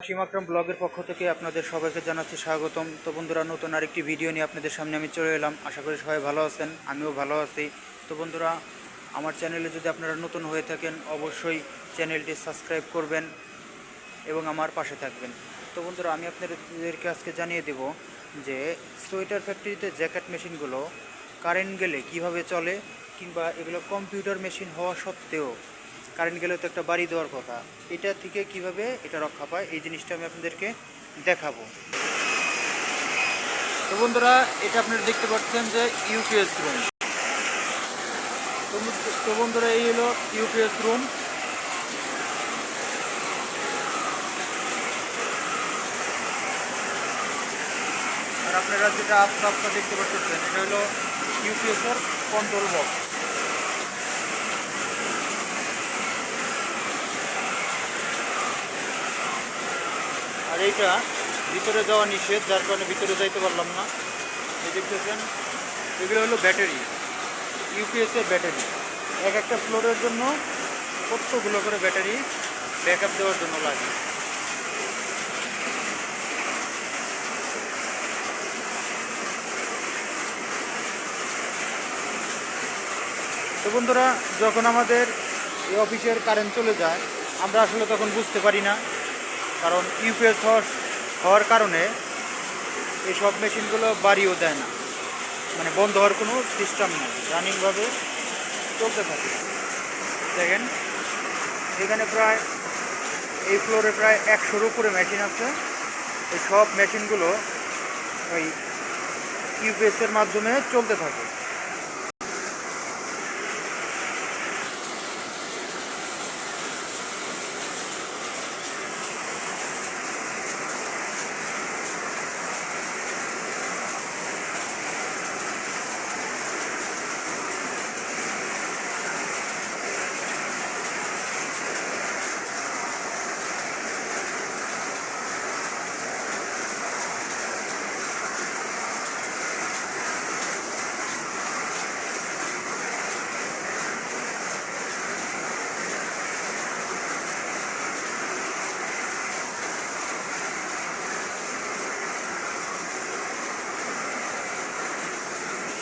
সীম আকরাম ব্লগের পক্ষ থেকে আপনাদের সবাইকে জানাচ্ছি স্বাগতম। তো বন্ধুরা, নতুন আরেকটি ভিডিও নিয়ে আপনাদের সামনে আমি চলে এলাম। আশা করি সবাই ভালো আছেন, আমিও ভালো আছি। তো বন্ধুরা, আমার চ্যানেলে যদি আপনারা নতুন হয়ে থাকেন অবশ্যই চ্যানেলটি সাবস্ক্রাইব করবেন এবং আমার পাশে থাকবেন। তো বন্ধুরা, আমি আপনাদেরকে আজকে জানিয়ে দেব যে সোয়েটার ফ্যাক্টরিতে জ্যাকেট মেশিনগুলো কারেন্ট গেলে কিভাবে চলে, কিংবা এগুলো কম্পিউটার মেশিন হওয়া সত্ত্বেও কারেন্ট গেলে তো একটা বাড়ি দেওয়ার কথা, এটা থেকে কিভাবে এটা রক্ষা পায় এই জিনিসটা আমি আপনাদেরকে দেখাবো। তো বন্ধুরা, এটা আপনারা দেখতে পাচ্ছেন যে ইউপিএস রুম। তো বন্ধুরা, এই হলো ইউপিএস রুম। আর আপনারা যেটা আপটা দেখতে পাচ্ছেন এটা হলো ইউপিএস এর কন্ট্রোল বক্স। আর এইটা ভিতরে যাওয়া নিষেধ, যার কারণে ভিতরে যাইতে পারলাম না। এই দেখতেছেন, এগুলো হলো ব্যাটারি, ইউপিএস এর ব্যাটারি। এক একটা ফ্লোরের জন্য কতগুলো করে ব্যাটারি ব্যাকআপ দেওয়ার জন্য লাগে। তো বন্ধুরা, যখন আমাদের এই অফিসের কারেন্ট চলে যায় আমরা আসলে তখন বুঝতে পারি না, কারণ ইউপিএস হওয়ার কারণে এই সব মেশিনগুলো বাড়িও দেয় না, মানে বন্ধ হওয়ার কোনো সিস্টেম নেই, রানিংভাবে চলতে থাকে। দেখেন, এখানে প্রায় এই ফ্লোরে প্রায় 100-র উপরে মেশিন আছে। এই সব মেশিনগুলো ওই ইউপিএসের মাধ্যমে চলতে থাকে।